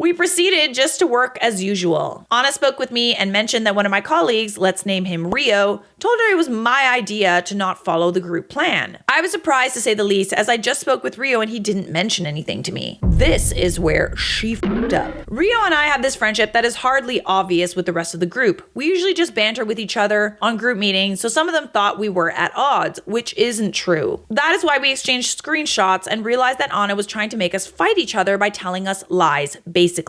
We proceeded just to work as usual. Anna spoke with me and mentioned that one of my colleagues, let's name him Rio, told her it was my idea to not follow the group plan. I was surprised to say the least, as I just spoke with Rio and he didn't mention anything to me. This is where she f***ed up. Rio and I have this friendship that is hardly obvious with the rest of the group. We usually just banter with each other on group meetings, so some of them thought we were at odds, which isn't true. That is why we exchanged screenshots and realized that Anna was trying to make us fight each other by telling us lies, basically.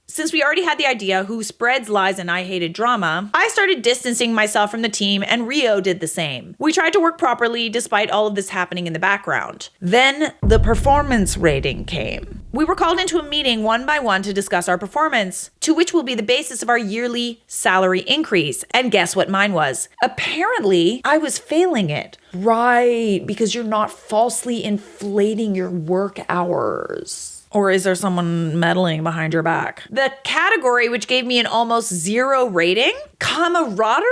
Since we already had the idea who spreads lies and I hated drama, I started distancing myself from the team and Rio did the same. We tried to work properly despite all of this happening in the background. Then the performance rating came. We were called into a meeting one by one to discuss our performance, to which will be the basis of our yearly salary increase. And guess what mine was? Apparently, I was failing it. Right, because you're not falsely inflating your work hours. Or is there someone meddling behind your back? The category, which gave me an almost 0 rating? Camaraderie?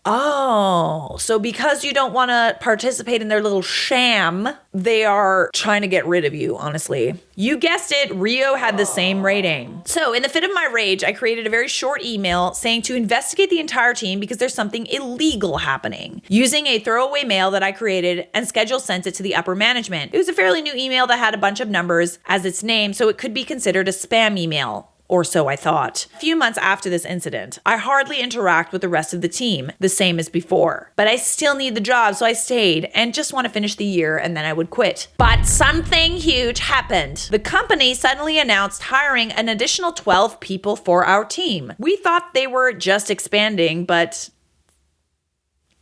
Oh, so because you don't want to participate in their little sham, they are trying to get rid of you, honestly. You guessed it, Rio had the same rating. So in the fit of my rage, I created a very short email saying to investigate the entire team because there's something illegal happening, using a throwaway mail that I created and schedule sent it to the upper management. It was a fairly new email that had a bunch of numbers as its name, so it could be considered a spam email. Or so I thought. A few months after this incident, I hardly interact with the rest of the team, the same as before. But I still need the job, so I stayed and just want to finish the year and then I would quit. But something huge happened. The company suddenly announced hiring an additional 12 people for our team. We thought they were just expanding, but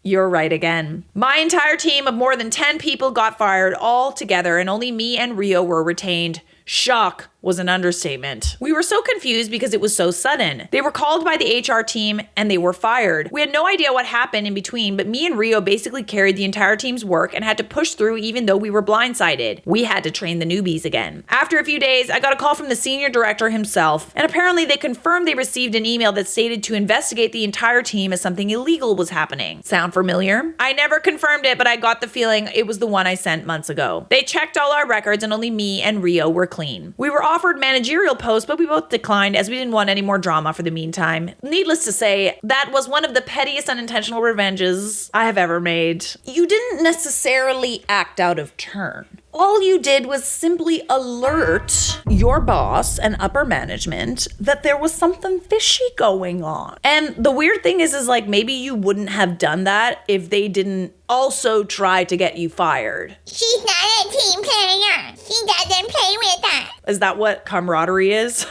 you're right again. My entire team of more than 10 people got fired all together and only me and Rio were retained. Shock was an understatement. We were so confused because it was so sudden. They were called by the HR team and they were fired. We had no idea what happened in between, but me and Rio basically carried the entire team's work and had to push through even though we were blindsided. We had to train the newbies again. After a few days, I got a call from the senior director himself, and apparently they confirmed they received an email that stated to investigate the entire team as something illegal was happening. Sound familiar? I never confirmed it, but I got the feeling it was the one I sent months ago. They checked all our records and only me and Rio were clean. We were offered managerial posts, but we both declined as we didn't want any more drama for the meantime. Needless to say, that was one of the pettiest unintentional revenges I have ever made. You didn't necessarily act out of turn. All you did was simply alert your boss and upper management that there was something fishy going on. And the weird thing is like maybe you wouldn't have done that if they didn't also try to get you fired. She's not a team player. She doesn't play with us. Is that what camaraderie is?